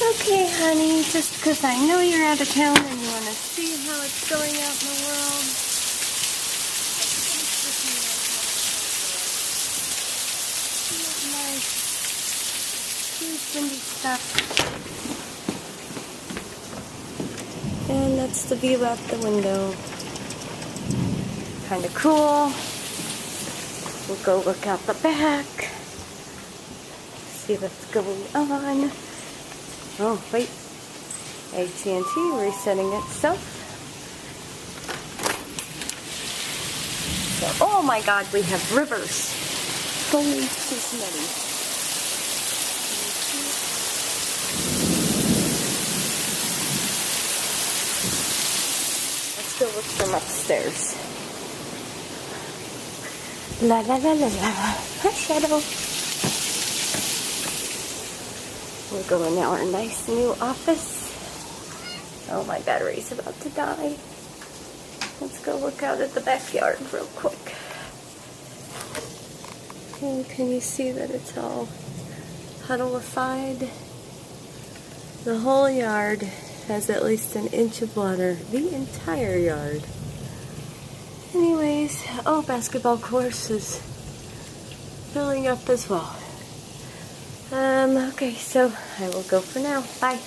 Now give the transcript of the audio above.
Okay, honey, just because I know you're out of town and you want to see how it's going out in the world. Nice. Here's windy stuff. And that's the view out the window. Kind of cool. We'll go look out the back. See what's going on. Oh, wait. AT&T resetting itself. So, oh my God, we have rivers. Holy smitty. Let's go look from upstairs. La la la la la. Hi, Shadow. We're going to our nice new office. Oh, my battery's about to die. Let's go look out at the backyard real quick. And can you see that it's all huddleified? The whole yard has at least an inch of water. The entire yard. Anyways, oh, basketball course is filling up as well. Okay, so I will go for now. Bye.